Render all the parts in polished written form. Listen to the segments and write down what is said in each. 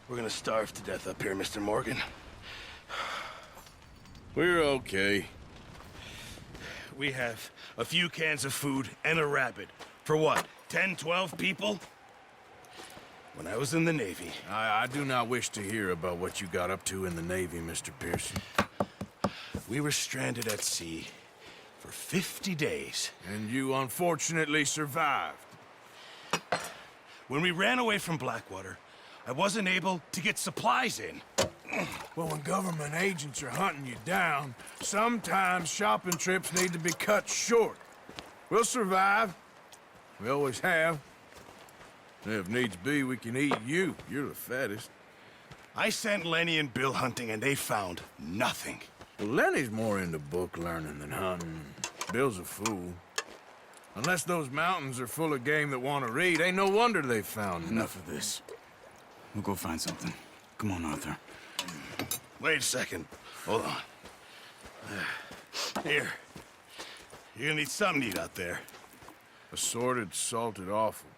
We're gonna starve to death up here, Mr. Morgan. We're okay. We have a few cans of food and a rabbit. For what, 10, 12 people? When I was in the Navy... I do not wish to hear about what you got up to in the Navy, Mr. Pearson. We were stranded at sea for 50 days. And you unfortunately survived. When we ran away from Blackwater, I wasn't able to get supplies in. Well, when government agents are hunting you down, sometimes shopping trips need to be cut short. We'll survive. We always have. And if needs be, we can eat you. You're the fattest. I sent Lenny and Bill hunting, and they found nothing. Well, Lenny's more into book learning than hunting. Bill's a fool. Unless those mountains are full of game that want to read, ain't no wonder they found Enough of this. We'll go find something. Come on, Arthur. Wait a second. Hold on. Here. You're gonna need something to eat out there. Assorted, salted offal.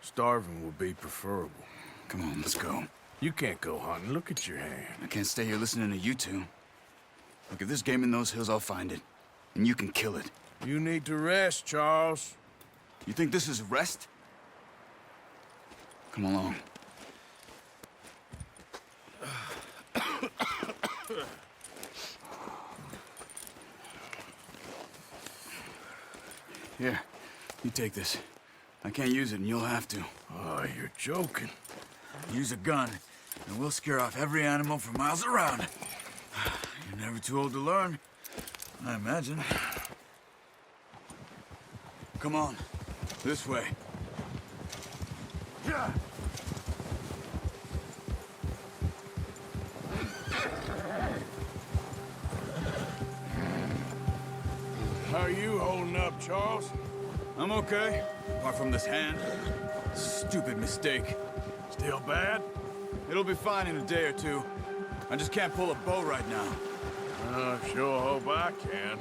Starving would be preferable. Come on, let's go. You can't go hunting. Look at your hand. I can't stay here listening to you two. Look, if there's game in those hills, I'll find it. And you can kill it. You need to rest, Charles. You think this is rest? Come along. Here, you take this. I can't use it, and you'll have to. Oh, you're joking. Use a gun, and we'll scare off every animal for miles around. You're never too old to learn, I imagine. Come on, this way. Yeah. How are you holding up, Charles? I'm okay, apart from this hand. Stupid mistake. Still bad? It'll be fine in a day or two. I just can't pull a bow right now. I sure hope I can.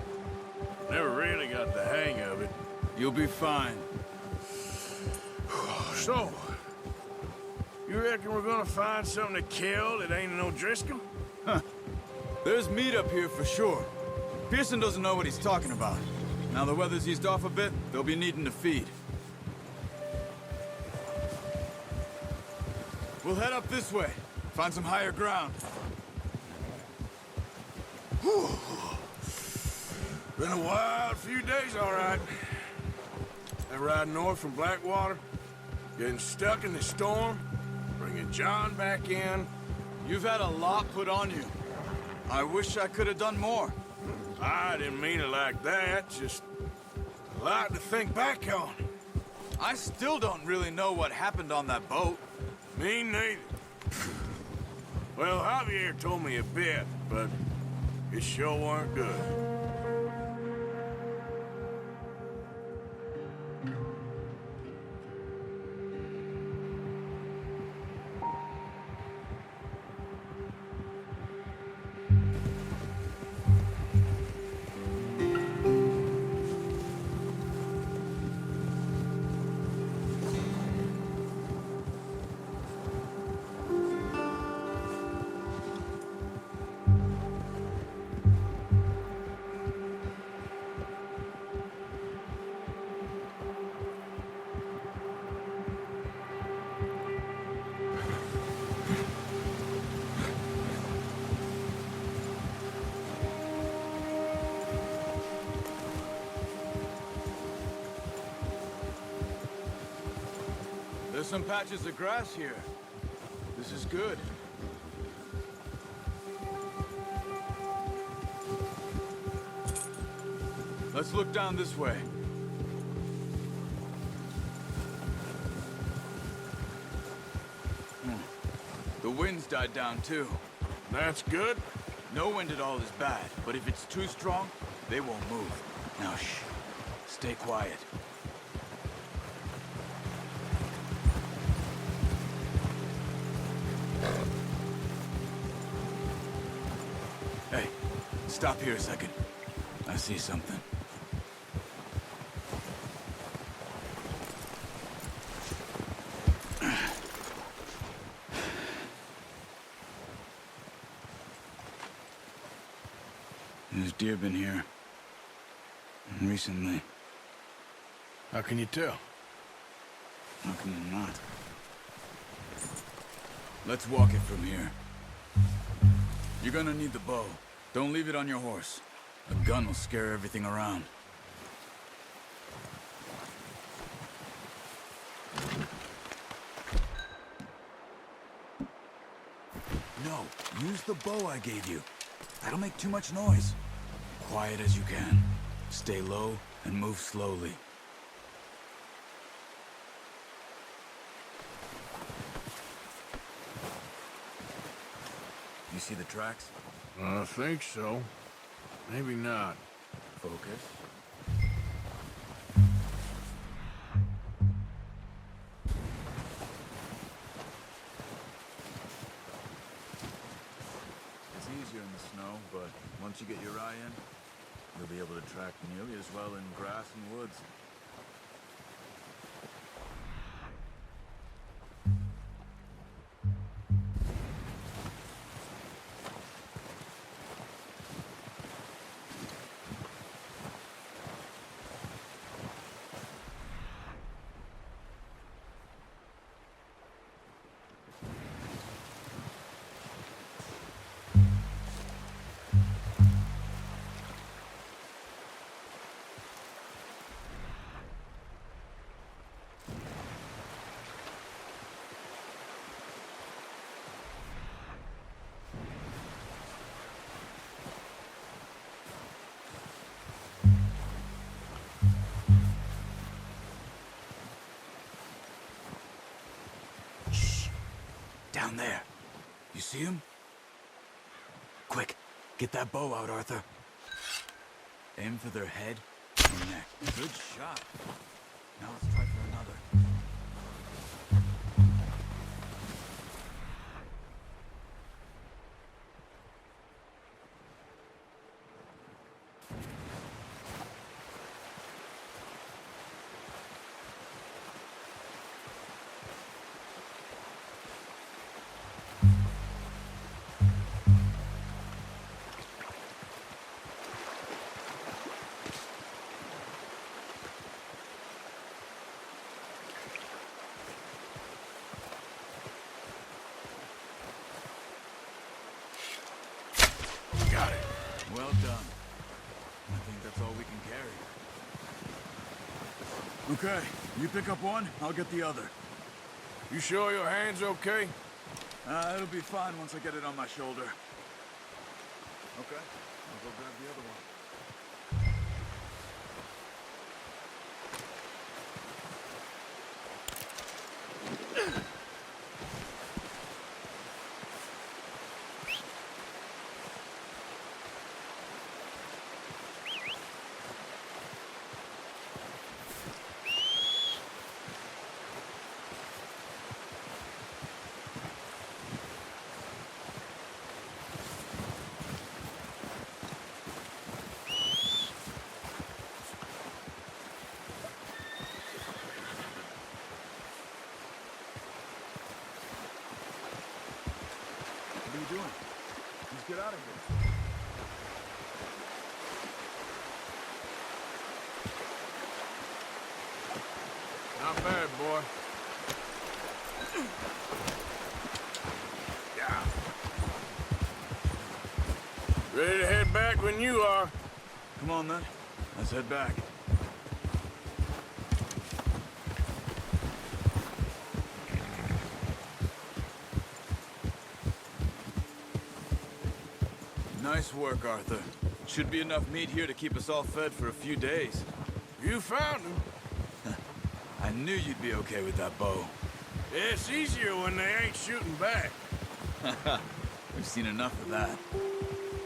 Never really got the hang of it. You'll be fine. So, you reckon we're gonna find something to kill that ain't no Driscoll? There's meat up here for sure. Pearson doesn't know what he's talking about. Now the weather's eased off a bit, they'll be needing to feed. We'll head up this way. Find some higher ground. Whew. Been a wild few days, all right. That ride north from Blackwater, getting stuck in the storm, bringing John back in. You've had a lot put on you. I wish I could have done more. I didn't mean it like that, just a lot to think back on. I still don't really know what happened on that boat. Me neither. Well, Javier told me a bit, but it sure weren't good. There's some patches of grass here. This is good. Let's look down this way. The wind's died down too. That's good. No wind at all is bad, but if it's too strong, they won't move. Now shh. Stay quiet. Hey, stop here a second. I see something. deer been here. Recently. How can you tell? How can you not? Let's walk it from here. You're gonna need the bow. Don't leave it on your horse. A gun will scare everything around. No, use the bow I gave you. That'll make too much noise. Quiet as you can. Stay low and move slowly. You see the tracks? I think so. Maybe not. Focus. It's easier in the snow, but once you get your eye in, you'll be able to track nearly as well in grass and woods. Down there. You see him? Quick, get that bow out, Arthur. Aim for their head and neck. Good shot. Now let's try for another. Got it. Well done. I think that's all we can carry. Okay, you pick up one, I'll get the other. You sure your hand's okay? It'll be fine once I get it on my shoulder. Okay, I'll go grab the other one. What are you doing? Let's get out of here. Not bad, boy. Yeah. Ready to head back when you are. Come on then, let's head back. Nice work, Arthur. Should be enough meat here to keep us all fed for a few days. You found him. I knew you'd be okay with that bow. It's easier when they ain't shooting back. We've seen enough of that.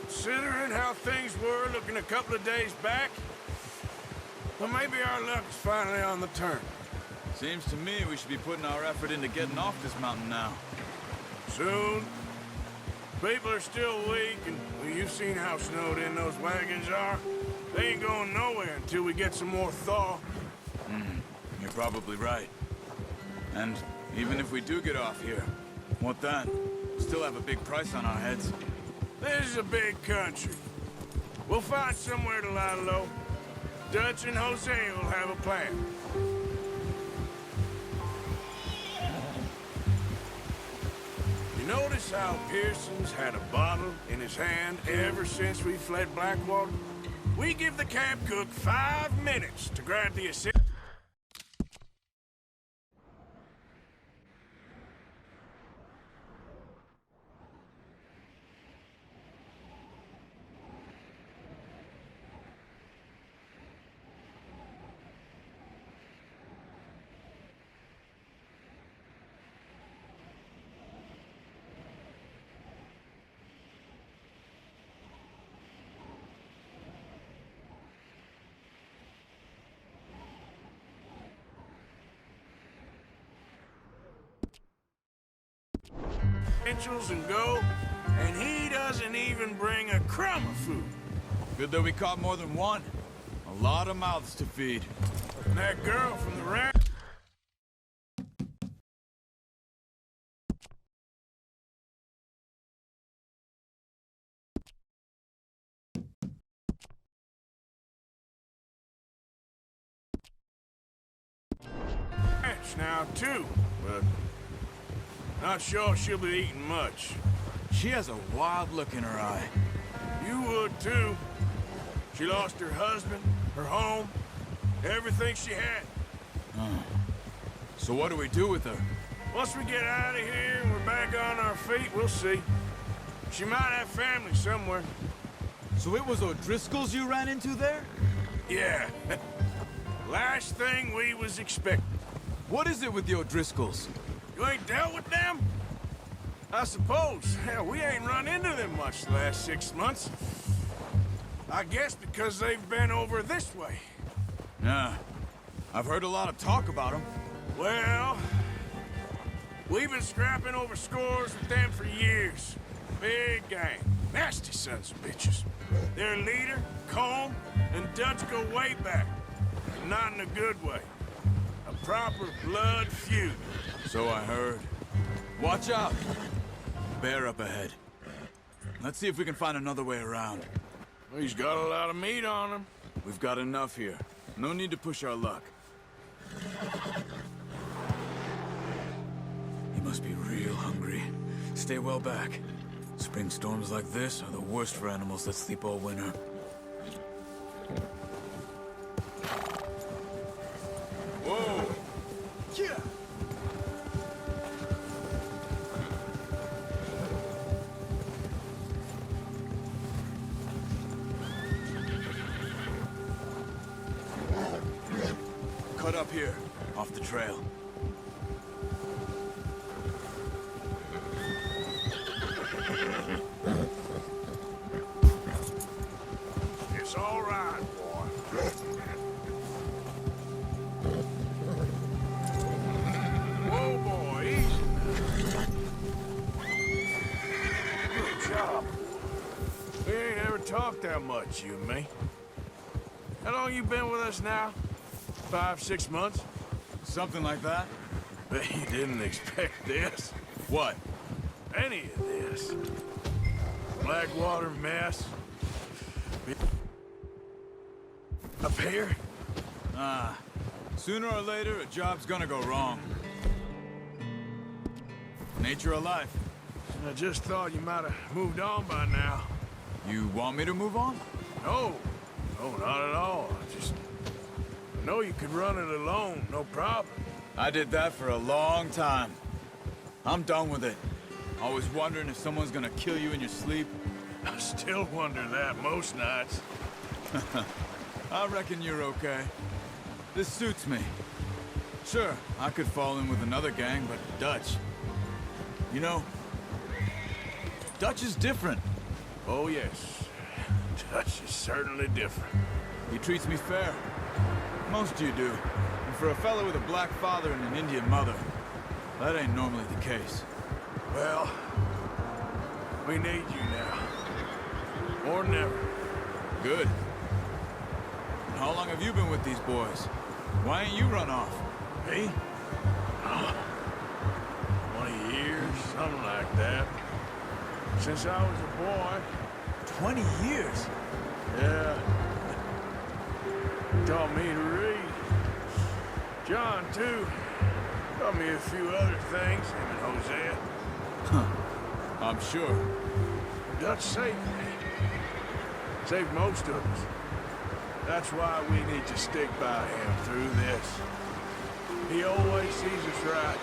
Considering how things were looking a couple of days back, well, maybe our luck's finally on the turn. Seems to me we should be putting our effort into getting off this mountain now. Soon. People are still weak, and well, you've seen how snowed in those wagons are. They ain't going nowhere until we get some more thaw. You're probably right. And even if we do get off here, what then? Still have a big price on our heads. This is a big country. We'll find somewhere to lie low. Dutch and Jose will have a plan. You notice how Pearson's had a bottle in his hand ever since we fled Blackwater? We give the camp cook 5 minutes to grab the essentials. And go, and he doesn't even bring a crumb of food. Good that we caught more than one. A lot of mouths to feed. And that girl from the ranch. Now, too, but not sure she'll be eating much. She has a wild look in her eye. You would, too. She lost her husband, her home, everything she had. So what do we do with her? Once we get out of here and we're back on our feet, we'll see. She might have family somewhere. So it was O'Driscoll's you ran into there? Yeah. Last thing we was expecting. What is it with the O'Driscolls? You ain't dealt with them? I suppose. Hell, we ain't run into them much the last 6 months. I guess because they've been over this way. Nah. I've heard a lot of talk about them. Well, we've been scrapping over scores with them for years. Big gang. Nasty sons of bitches. Their leader, Colm, and Dutch go way back. Not in a good way. A proper blood feud. So I heard. Watch out! Bear up ahead. Let's see if we can find another way around. He's got a lot of meat on him. We've got enough here. No need to push our luck. He must be real hungry. Stay well back. Spring storms like this are the worst for animals that sleep all winter. Whoa! Yeah! Cut up here, off the trail. It's all right, boy. Whoa, boy, easy. Good job. We ain't ever talked that much, you and me. How long you been with us now? 5, 6 months? Something like that? Bet you didn't expect this. What? Any of this. Blackwater mess. Up here? Sooner or later, a job's gonna go wrong. Nature of life. I just thought you might have moved on by now. You want me to move on? No. No, not at all. I know you could run it alone, no problem. I did that for a long time. I'm done with it. Always wondering if someone's gonna kill you in your sleep. I still wonder that most nights. I reckon you're okay. This suits me. Sure, I could fall in with another gang, but Dutch... You know, Dutch is different. Oh, yes. Dutch is certainly different. He treats me fair. Most of you do. And for a fellow with a black father and an Indian mother, that ain't normally the case. Well, we need you now. Or never. Good. And how long have you been with these boys? Why ain't you run off? Me? 20 years, something like that. Since I was a boy. 20 years? Yeah. Taught me to read. John, too. Taught me a few other things, him and Hosea. I'm sure. Dutch saved me. Saved most of us. That's why we need to stick by him through this. He always sees us right.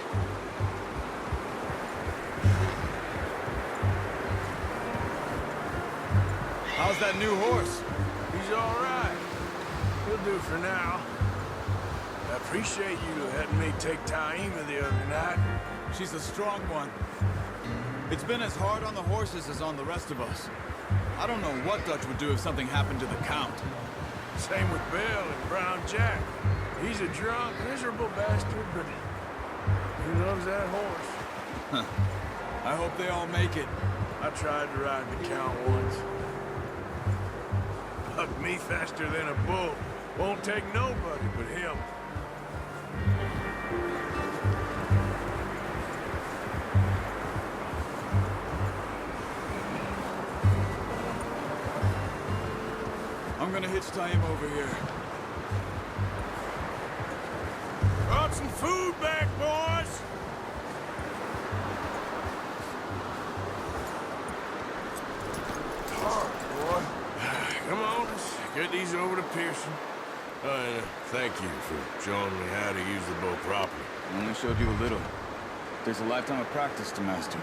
How's that new horse? He's all right. He'll do for now. I appreciate you letting me take Taima the other night. She's a strong one. It's been as hard on the horses as on the rest of us. I don't know what Dutch would do if something happened to the Count. Same with Bill and Brown Jack. He's a drunk, miserable bastard, but he loves that horse. I hope they all make it. I tried to ride the Count once. Hugged me faster than a bull. Won't take nobody but him. I'm gonna hitch Taima over here. Brought some food back, boys! Hard, boy. Come on, let's get these over to Pearson. And thank you for showing me how to use the bow properly. I only showed you a little. There's a lifetime of practice to master.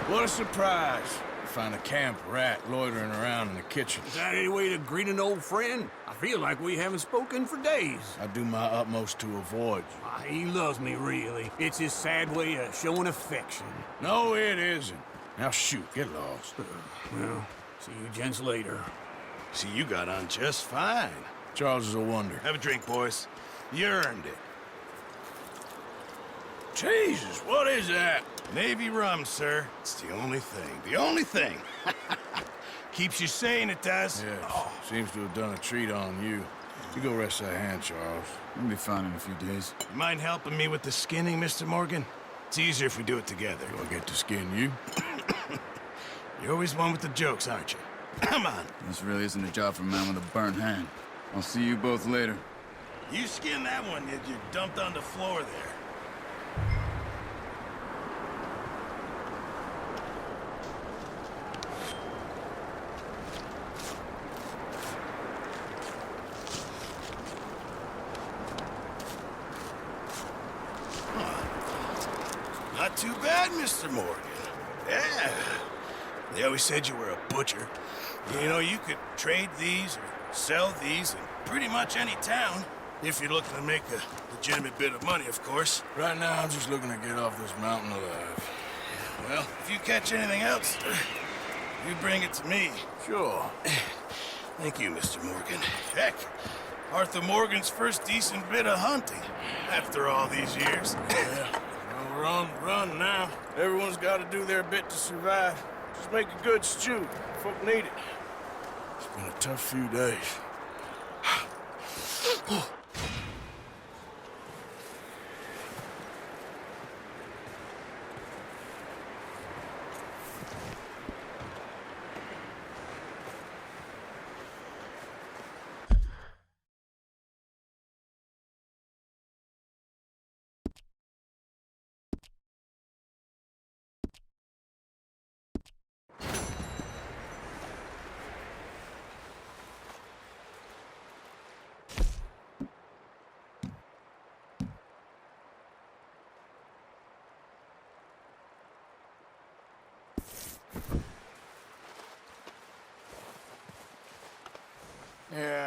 What a surprise. To find a camp rat loitering around in the kitchen. Is that any way to greet an old friend? I feel like we haven't spoken for days. I do my utmost to avoid you. He loves me, really. It's his sad way of showing affection. No, it isn't. Now shoot, get lost. Well, see you gents later. See, you got on just fine. Charles is a wonder. Have a drink, boys. You earned it. Jesus, what is that? Navy rum, sir. It's the only thing. The only thing. Keeps you sane, it does. Yes, seems to have done a treat on you. You go rest that hand, Charles. We'll be fine in a few days. You mind helping me with the skinning, Mr. Morgan? It's easier if we do it together. Do I get to skin you? You're always one with the jokes, aren't you? Come on. This really isn't a job for a man with a burnt hand. I'll see you both later. You skin that one that you dumped on the floor there. Not too bad, Mr. Morgan. Yeah. They always said you were a butcher. You know, you could trade these or sell these in pretty much any town. If you're looking to make a legitimate bit of money, of course. Right now, I'm just looking to get off this mountain alive. Well, if you catch anything else, you bring it to me. Sure. Thank you, Mr. Morgan. Heck, Arthur Morgan's first decent bit of hunting after all these years. Yeah. Well, we're on the run now. Everyone's got to do their bit to survive. Just make a good stew. Folk need it. It's been a tough few days. Yeah.